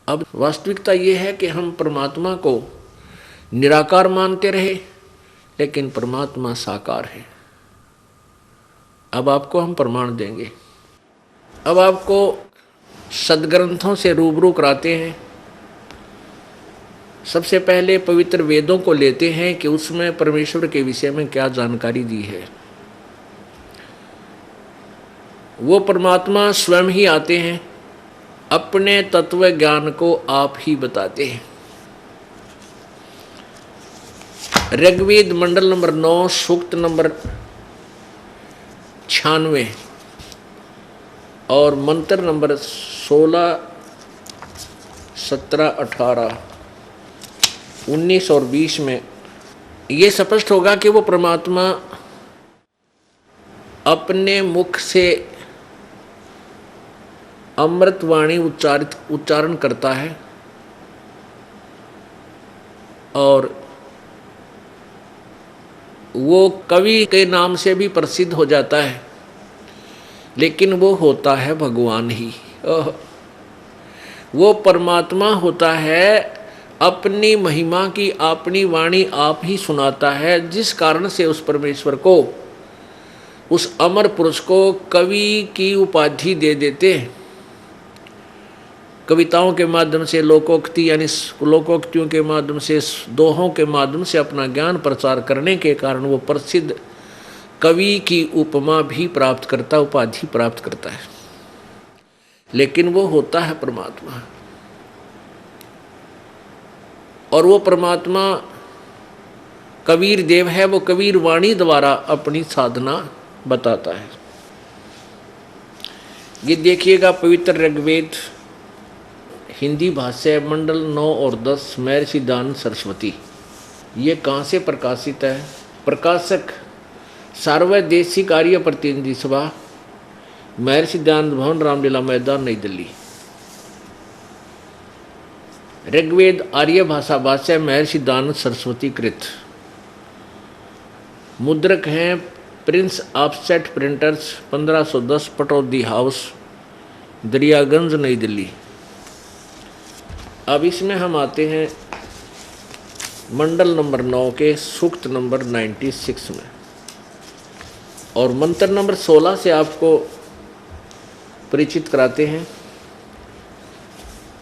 अब वास्तविकता ये है कि हम परमात्मा को निराकार मानते रहे, लेकिन परमात्मा साकार है। अब आपको हम प्रमाण देंगे। अब आपको सदग्रंथों से रूबरू कराते हैं। सबसे पहले पवित्र वेदों को लेते हैं कि उसमें परमेश्वर के विषय में क्या जानकारी दी है। वो परमात्मा स्वयं ही आते हैं, अपने तत्व ज्ञान को आप ही बताते हैं। ऋग्वेद मंडल नंबर 9 सूक्त नंबर 96 और मंत्र नंबर 16, 17, 18, 19 और 20 में ये स्पष्ट होगा कि वो परमात्मा अपने मुख से अमृतवाणी उच्चारण करता है और वो कवि के नाम से भी प्रसिद्ध हो जाता है, लेकिन वो होता है भगवान ही। वो परमात्मा होता है, अपनी महिमा की अपनी वाणी आप ही सुनाता है, जिस कारण से उस परमेश्वर को, उस अमर पुरुष को कवि की उपाधि दे देते हैं। कविताओं के माध्यम से, लोकोक्ति यानी लोकोक्तियों के माध्यम से, दोहों के माध्यम से अपना ज्ञान प्रचार करने के कारण वो प्रसिद्ध कवि की उपमा भी प्राप्त करता, उपाधि प्राप्त करता है। लेकिन वो होता है परमात्मा, और वो परमात्मा कबीर देव है। वो कबीर वाणी द्वारा अपनी साधना बताता है। ये देखिएगा पवित्र ऋग्वेद हिंदी भाष्य मंडल 9 और 10 महर्षि दयानंद सरस्वती। ये कहाँ से प्रकाशित है? प्रकाशक सार्वदेशिक आर्य प्रतिनिधि सभा, महर्षि दयानंद भवन, रामलीला मैदान, नई दिल्ली। ऋग्वेद आर्य भाषा भाष्य महर्षि दयानंद सरस्वती कृत। मुद्रक हैं Prince offset printers, 1510 Pataudi house, Daryaganj, नई दिल्ली। अब इसमें हम आते हैं मंडल नंबर 9 के सूक्त नंबर 96 में, और मंत्र नंबर 16 से आपको परिचित कराते हैं।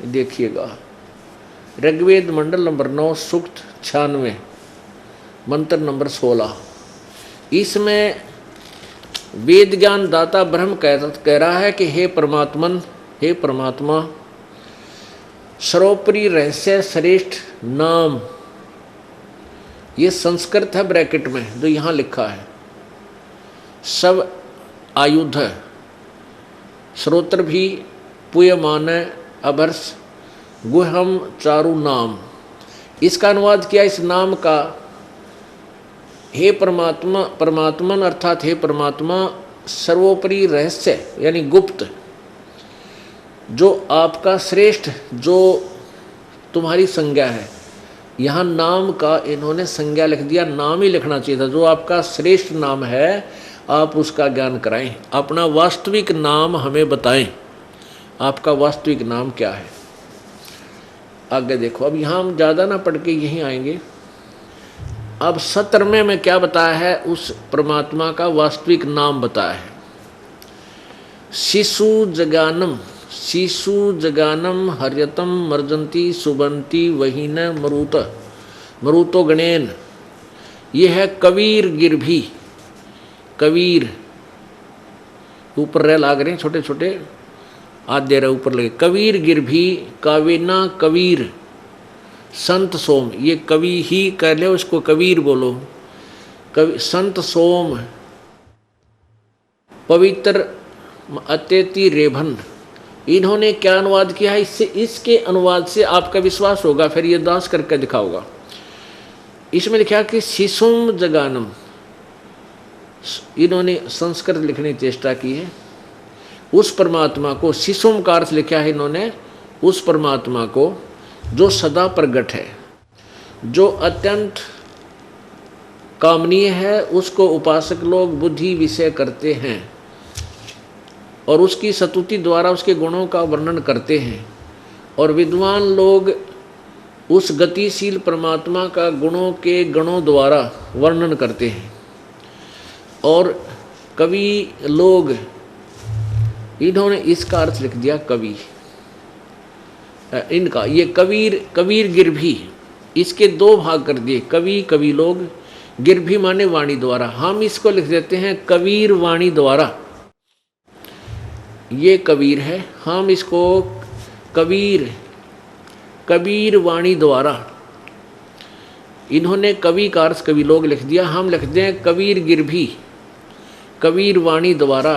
देखिएगा ऋग्वेद मंडल नंबर 9 सूक्त 96 मंत्र नंबर 16। इसमें वेद ज्ञान दाता ब्रह्म कह रहा है कि हे परमात्मन, हे परमात्मा, सर्वोपरि रहस्य श्रेष्ठ नाम, ये संस्कृत है ब्रैकेट में जो यहाँ लिखा है, सब आयुध है, श्रोत्र भी पुयमान अभर्ष गुहम चारु नाम। इसका अनुवाद किया इस नाम का, हे परमात्मा, परमात्मन अर्थात हे परमात्मा, सर्वोपरि रहस्य यानी गुप्त, जो आपका श्रेष्ठ, जो तुम्हारी संज्ञा है। यहाँ नाम का इन्होंने संज्ञा लिख दिया, नाम ही लिखना चाहिए था। जो आपका श्रेष्ठ नाम है आप उसका ज्ञान कराएं, अपना वास्तविक नाम हमें बताएं, आपका वास्तविक नाम क्या है। आगे देखो, अब यहाँ हम ज़्यादा ना पढ़ के यहीं आएंगे। अब 17वें में क्या बताया है? उस परमात्मा का वास्तविक नाम बताया है। शिशु जगानम, शिशु जगानम हर्यतम मर्जंती सुबंती वहीन मरुत मरुतो गणेन। ये है कबीर गिरभी, कबीर ऊपर रह लाग रहे हैं छोटे छोटे, आधे रहे ऊपर लगे। कबीर गिरभी कावेना कबीर संत सोम, ये कवि ही कह ले, उसको कबीर बोलो। कवि संत सोम पवित्र अत्यति रेभन, इन्होंने क्या अनुवाद किया है? इससे, इसके अनुवाद से आपका विश्वास होगा, फिर ये दास करके दिखाऊंगा। इसमें लिखा कि शिशुम जगानम, इन्होंने संस्कृत लिखने की चेष्टा की है। उस परमात्मा को शिशुम का अर्थ लिखा है इन्होंने, उस परमात्मा को जो सदा प्रगट है, जो अत्यंत कामनीय है, उसको उपासक लोग बुद्धि विषय करते हैं और उसकी स्तुति द्वारा उसके गुणों का वर्णन करते हैं। और विद्वान लोग उस गतिशील परमात्मा का गुणों के गणों द्वारा वर्णन करते हैं। और कवि लोग, इन्होंने इसका अर्थ लिख दिया कवि। इनका ये कबीर गिरभी, इसके दो भाग कर दिए, कवि कवि लोग, गिरभी माने वाणी द्वारा। हम इसको लिख देते हैं कबीर वाणी द्वारा। ये कबीर है, हम इसको कबीर वाणी द्वारा। इन्होंने कवि का अर्थ कवि लोग लिख दिया, हम लिख दें कबीर गिरभी, कबीर वाणी द्वारा।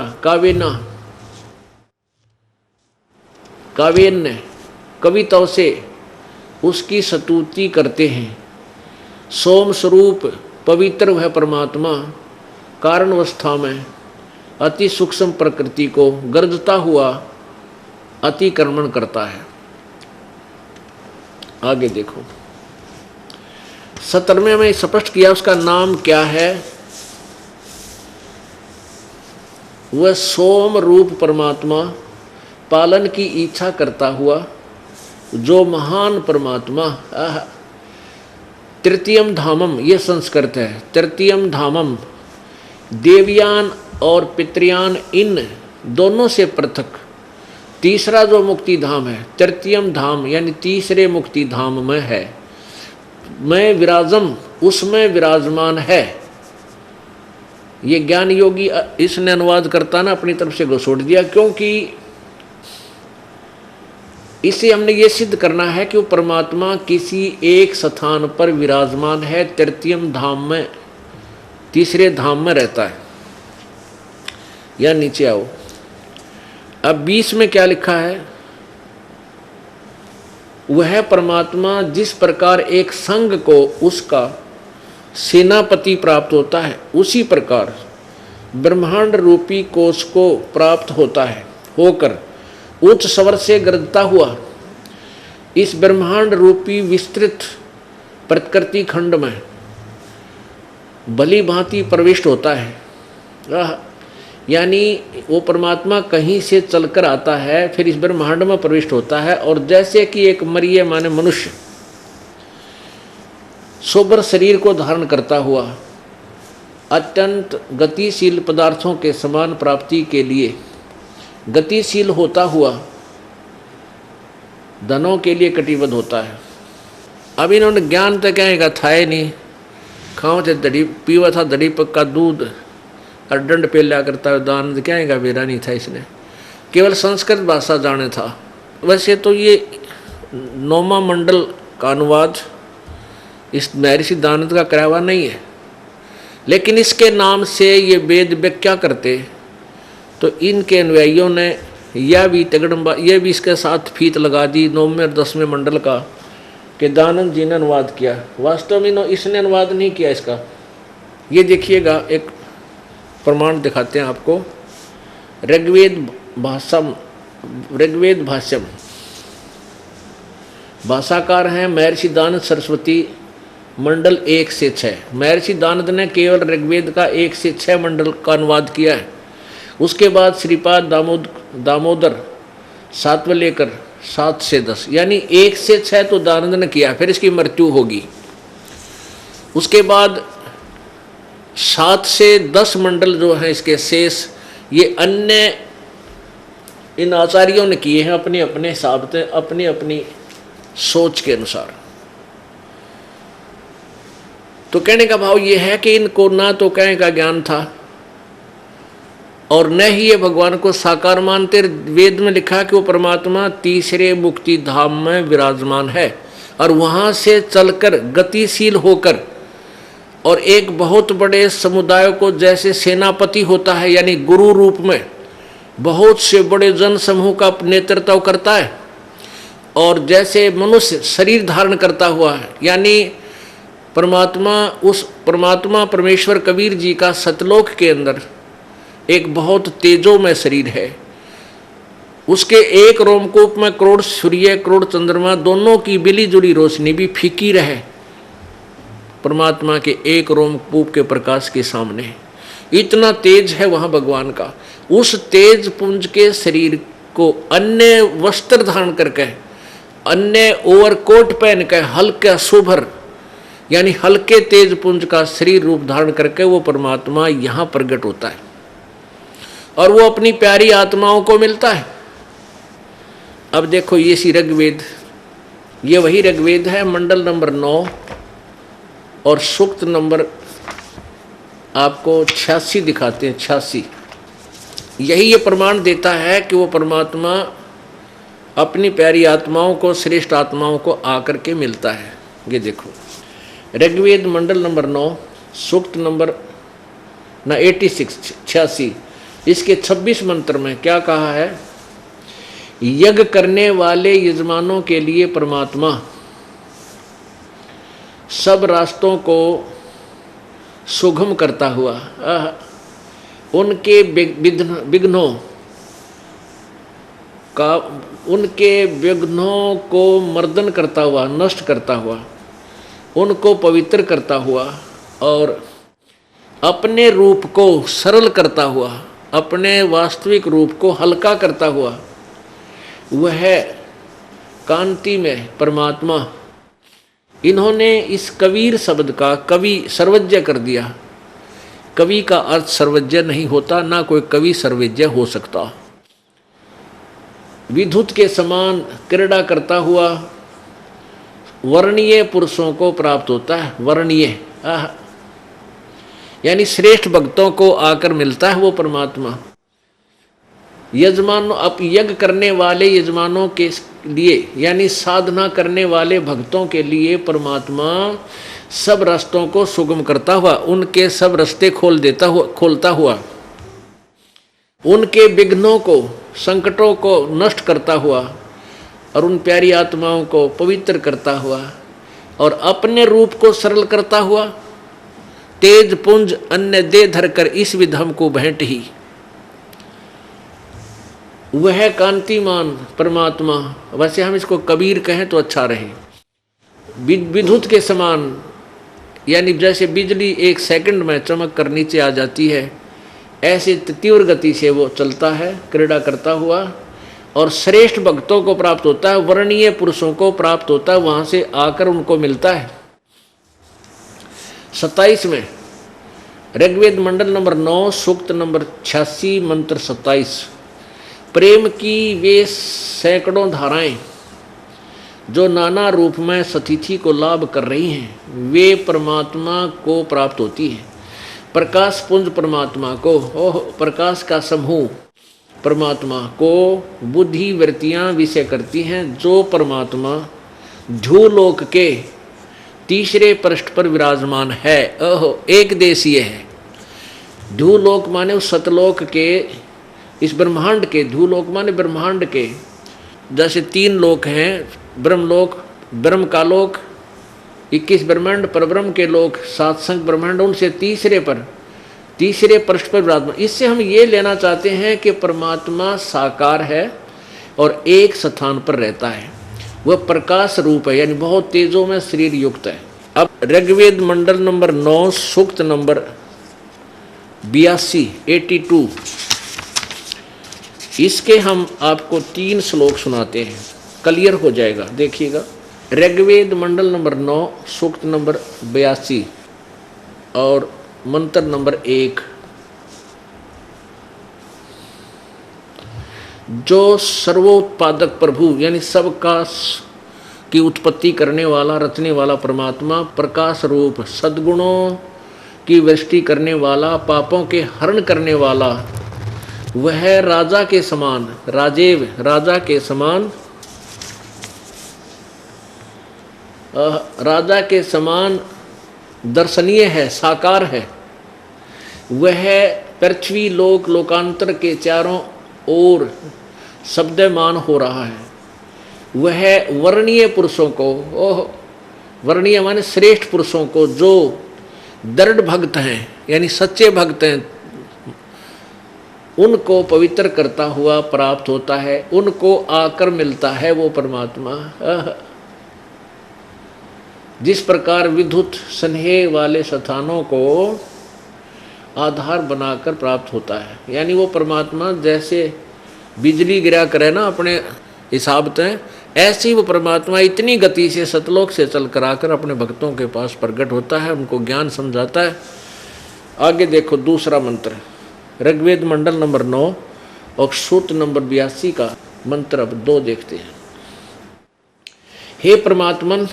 काव्यन्य कविताओं से उसकी स्तुति करते हैं। सोम स्वरूप पवित्र वह परमात्मा कारणवस्था में अति सूक्ष्म प्रकृति को गर्जता हुआ अतिक्रमण करता है। आगे देखो 17वें में स्पष्ट किया उसका नाम क्या है। वह सोम रूप परमात्मा पालन की इच्छा करता हुआ जो महान परमात्मा, तृतीयम धामम, ये संस्कृत है, तृतीयम धामम, देवयान और पितृयान इन दोनों से पृथक तीसरा जो मुक्ति धाम है, तृतीयम धाम यानी तीसरे मुक्ति धाम में है, मैं विराजम, उसमें विराजमान है। ये ज्ञान योगी इसने अनुवाद करता ना अपनी तरफ से घोषोड़ दिया, क्योंकि इसे हमने ये सिद्ध करना है कि वो परमात्मा किसी एक स्थान पर विराजमान है, तृतीयम धाम में, तीसरे धाम में रहता है। या नीचे आओ, अब 20 में क्या लिखा है। वह परमात्मा जिस प्रकार एक संघ को उसका सेनापति प्राप्त होता है, उसी प्रकार ब्रह्मांड रूपी कोश को प्राप्त होता है, होकर उच्च स्वर से गरजता हुआ इस ब्रह्मांड रूपी विस्तृत प्रकृति खंड में भली भांति प्रविष्ट होता है। यानी वो परमात्मा कहीं से चलकर आता है, फिर इस ब्रह्मांड में प्रविष्ट होता है, और जैसे कि एक मरिय माने मनुष्य सोबर शरीर को धारण करता हुआ अत्यंत गतिशील पदार्थों के समान प्राप्ति के लिए गतिशील होता हुआ धनों के लिए कटिबद्ध होता है। अब इन्होंने ज्ञान तो क्या था ही नहीं, खाओ थे दड़ी पीवा था, दड़ी पक्का दूध और दंड पे लिया करता है, दान क्या है बेरा नहीं था, इसने केवल संस्कृत भाषा जाने था। वैसे तो ये 9वां मंडल का अनुवाद इस महर्षि दानंद का कराया हुआ नहीं है, लेकिन इसके नाम से ये वेद व्याख्या करते तो इनके अनुयायियों ने यह भी तगड़म्बा, यह भी इसके साथ फीत लगा दी 9वें और 10वें मंडल का कि दानंद जी ने अनुवाद किया। वास्तव में इसने अनुवाद नहीं किया इसका। ये देखिएगा, एक प्रमाण दिखाते हैं आपको। ऋग्वेद भाष्यम, भाषाकार हैं महर्षि दानंद सरस्वती, मंडल 1 से 6। महर्षि दानंद ने केवल ऋग्वेद का 1 से 6 मंडल का अनुवाद किया है। उसके बाद श्रीपाद दामोदर 7वें लेकर 7 से 10, यानी 1 से 6 तो दानंद ने किया, फिर इसकी मृत्यु होगी। उसके बाद 7 से 10 मंडल जो हैं इसके शेष, ये अन्य इन आचार्यों ने किए हैं अपने अपने हिसाब से, अपनी अपनी सोच के अनुसार। तो कहने का भाव ये है कि इनको ना तो कहने का ज्ञान था और न ही ये भगवान को साकार मानते। वेद में लिखा कि वो परमात्मा तीसरे मुक्ति धाम में विराजमान है और वहाँ से चलकर गतिशील होकर और एक बहुत बड़े समुदाय को जैसे सेनापति होता है, यानी गुरु रूप में बहुत से बड़े जन समूह का नेतृत्व करता है, और जैसे मनुष्य शरीर धारण करता हुआ है, यानी परमात्मा परमेश्वर कबीर जी का सतलोक के अंदर एक बहुत तेजोमय शरीर है। उसके एक रोमकूप में करोड़ सूर्य करोड़ चंद्रमा दोनों की मिली जुली रोशनी भी फीकी रहे परमात्मा के एक रोमकूप के प्रकाश के सामने। इतना तेज है वहाँ भगवान का। उस तेज पुंज के शरीर को अन्य वस्त्र धारण करके अन्य ओवरकोट पहन कर हल्का शोभर यानी हल्के तेज पुंज का शरीर रूप धारण करके वो परमात्मा यहाँ प्रकट होता है और वो अपनी प्यारी आत्माओं को मिलता है। अब देखो ये सी ऋग्वेद, ये वही ऋग्वेद है, मंडल नंबर 9 और सूक्त नंबर आपको 86 दिखाते हैं। 86 यही ये प्रमाण देता है कि वो परमात्मा अपनी प्यारी आत्माओं को, श्रेष्ठ आत्माओं को आकर के मिलता है। ये देखो ऋग्वेद मंडल नंबर 9 सूक्त नंबर 86 इसके 26 मंत्र में क्या कहा है? यज्ञ करने वाले यजमानों के लिए परमात्मा सब रास्तों को सुगम करता हुआ, उनके विघ्नों को मर्दन करता हुआ, नष्ट करता हुआ, उनको पवित्र करता हुआ और अपने रूप को सरल करता हुआ, अपने वास्तविक रूप को हल्का करता हुआ, वह कांति में परमात्मा। इन्होंने इस कबीर शब्द का कवि सर्वज्ञ कर दिया। कवि का अर्थ सर्वज्ञ नहीं होता, ना कोई कवि सर्वज्ञ हो सकता। विद्युत के समान क्रीड़ा करता हुआ वर्णीय पुरुषों को प्राप्त होता है। वर्णीय यानी श्रेष्ठ भक्तों को आकर मिलता है वो परमात्मा। यजमानों, अब यज्ञ करने वाले यजमानों के लिए यानी साधना करने वाले भक्तों के लिए परमात्मा सब रास्तों को सुगम करता हुआ, उनके सब रास्ते खोलता हुआ, उनके विघ्नों को, संकटों को नष्ट करता हुआ और उन प्यारी आत्माओं को पवित्र करता हुआ और अपने रूप को सरल करता हुआ, तेज पुंज अन्य दे धरकर इस विधम को भेंट ही। वह कांतिमान परमात्मा, वैसे हम इसको कबीर कहें तो अच्छा रहे। विद्युत के समान यानी जैसे बिजली एक सेकंड में चमक कर नीचे आ जाती है, ऐसे तीव्र गति से वो चलता है, क्रीड़ा करता हुआ और श्रेष्ठ भक्तों को प्राप्त होता है, वर्णीय पुरुषों को प्राप्त होता है, वहां से आकर उनको मिलता है। 27 में ऋग्वेद मंडल नंबर 9 सूक्त नंबर 86 मंत्र 27। प्रेम की वे सैकड़ों धाराएं जो नाना रूप में सतिथि को लाभ कर रही हैं, वे परमात्मा को प्राप्त होती हैं। प्रकाश पुंज परमात्मा को, प्रकाश का समूह परमात्मा को बुद्धि वृत्तियां विषय करती हैं, जो परमात्मा ध्रुवलोक के तीसरे पृष्ठ पर विराजमान है। एक देशीय है। ध्रुवलोक माने उस सतलोक के, इस ब्रह्मांड के, ध्रुवलोक माने ब्रह्मांड के, जैसे 3 लोक हैं, ब्रह्मलोक, ब्रह्म का लोक, 21 ब्रह्मांड, परब्रह्म के लोक, 7 संख्य ब्रह्मांड, उनसे तीसरे पृष्ठ पर विराजमान। इससे हम ये लेना चाहते हैं कि परमात्मा साकार है और एक स्थान पर रहता है, वह प्रकाश रूप है, यानी बहुत तेजों में शरीर युक्त है। अब ऋग्वेद मंडल नंबर 9 सूक्त नंबर 82 इसके हम आपको 3 श्लोक सुनाते हैं, क्लियर हो जाएगा। देखिएगा ऋग्वेद मंडल नंबर 9 सूक्त नंबर 82 और मंत्र नंबर 1। जो सर्वोत्पादक प्रभु यानी सबका की उत्पत्ति करने वाला, रचने वाला परमात्मा, प्रकाश रूप, सद्गुणों की वृष्टि करने वाला, पापों के हरण करने वाला, वह राजा के समान, राजेव राजा के समान, राजा के समान दर्शनीय है, साकार है। वह पृथ्वी लोक लोकांतर के चारों ओर शब्दमान हो रहा है। वह वर्णीय पुरुषों को, वर्णीय माने श्रेष्ठ पुरुषों को, जो दृढ़ भक्त हैं यानी सच्चे भक्त हैं, उनको पवित्र करता हुआ प्राप्त होता है, उनको आकर मिलता है वो परमात्मा। जिस प्रकार विद्युत स्नेह वाले स्थानों को आधार बनाकर प्राप्त होता है, यानी वो परमात्मा जैसे बिजली गिरा करे ना अपने हिसाब से, ऐसे ही वो परमात्मा इतनी गति से सतलोक से चलकर आकर अपने भक्तों के पास प्रकट होता है, उनको ज्ञान समझाता है। आगे देखो दूसरा मंत्र, ऋग्वेद मंडल नंबर 9 और सूत्र नंबर 82 का मंत्र अब 2 देखते हैं। हे परमात्मन,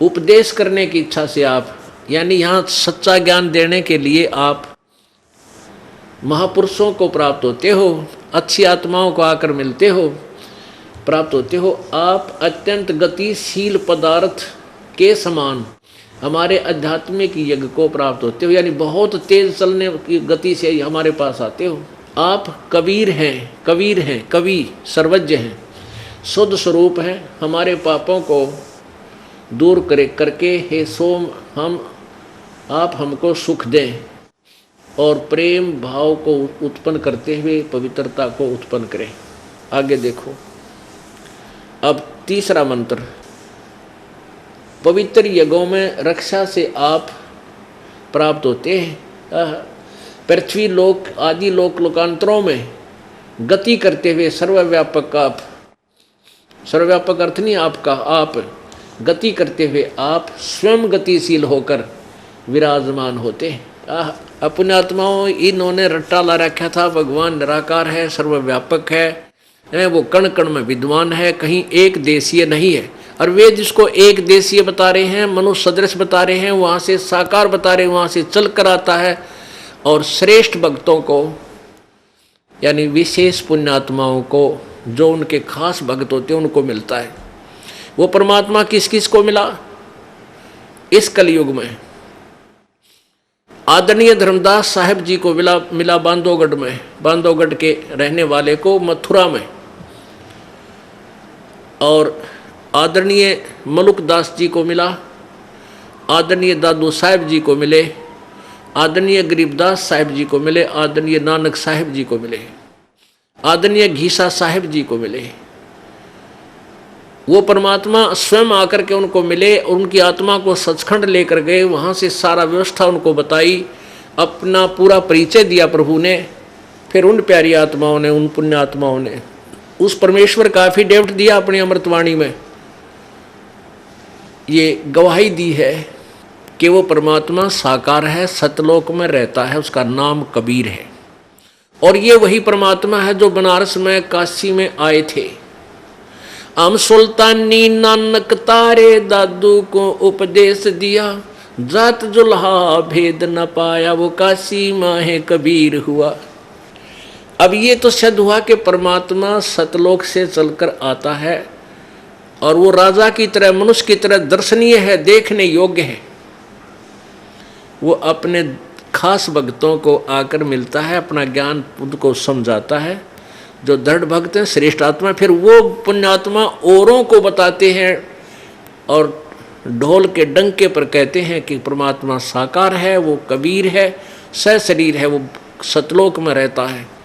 उपदेश करने की इच्छा से आप, यानी यहाँ सच्चा ज्ञान देने के लिए आप महापुरुषों को प्राप्त होते हो, अच्छी आत्माओं को आकर मिलते हो, प्राप्त होते हो। आप अत्यंत गतिशील पदार्थ के समान हमारे आध्यात्मिक यज्ञ को प्राप्त होते हो, यानी बहुत तेज चलने की गति से हमारे पास आते हो। आप कबीर हैं, कवि सर्वज्ञ हैं, शुद्ध स्वरूप हैं। हमारे पापों को दूर करके हे सोम आप हमको सुख दें और प्रेम भाव को उत्पन्न करते हुए पवित्रता को उत्पन्न करें। आगे देखो अब तीसरा मंत्र, पवित्र यज्ञों में रक्षा से आप प्राप्त होते हैं। पृथ्वी लोक आदि लोकांतरों में गति करते हुए सर्वव्यापक आप, सर्वव्यापक अर्थ नहीं आपका, आप गति करते हुए आप स्वयं गतिशील होकर विराजमान होते हैं। अपने आत्माओं इन्होंने रट्टा ला रखा था, भगवान निराकार है, सर्वव्यापक है, वो कण कण में विद्वान है, कहीं एक देशीय नहीं है। और वे जिसको एक देशीय बता रहे हैं, मनुष्य सदृश बता रहे हैं, वहाँ से साकार बता रहे हैं, वहाँ से चल कर आता है। और श्रेष्ठ भक्तों को यानी विशेष पुण्यात्माओं को, जो उनके खास भक्त होते हैं, उनको मिलता है। वो परमात्मा किस किस को मिला इस कलयुग में? आदरणीय धर्मदास साहिब जी को मिला बांधवगढ़ में, बांधवगढ़ के रहने वाले को मथुरा में। और आदरणीय मलुकदास जी को मिला, आदरणीय दादू साहिब जी को मिले, आदरणीय गरीबदास साहिब जी को मिले, आदरणीय नानक साहिब जी को मिले, आदरणीय घीसा साहिब जी को मिले। वो परमात्मा स्वयं आकर के उनको मिले और उनकी आत्मा को सचखंड लेकर गए, वहाँ से सारा व्यवस्था उनको बताई, अपना पूरा परिचय दिया प्रभु ने। फिर उन प्यारी आत्माओं ने, उन पुण्य आत्माओं ने उस परमेश्वर का एफिडेविट दिया अपनी अमृतवाणी में, ये गवाही दी है कि वो परमात्मा साकार है, सतलोक में रहता है, उसका नाम कबीर है। और ये वही परमात्मा है जो बनारस में काशी में आए थे। हम सुल्तानी नानक तारे दादू को उपदेश दिया, जात जुल्हा भेद न पाया, वो काशी माहे कबीर हुआ। अब ये तो सिद्ध हुआ कि परमात्मा सतलोक से चलकर आता है और वो राजा की तरह, मनुष्य की तरह दर्शनीय है, देखने योग्य है। वो अपने खास भक्तों को आकर मिलता है, अपना ज्ञान उनको समझाता है। जो दृढ़ भक्त हैं, श्रेष्ठ आत्मा, फिर वो पुण्यात्मा औरों को बताते हैं और ढोल के डंके पर कहते हैं कि परमात्मा साकार है, वो कबीर है, सशरीर है, वो सतलोक में रहता है।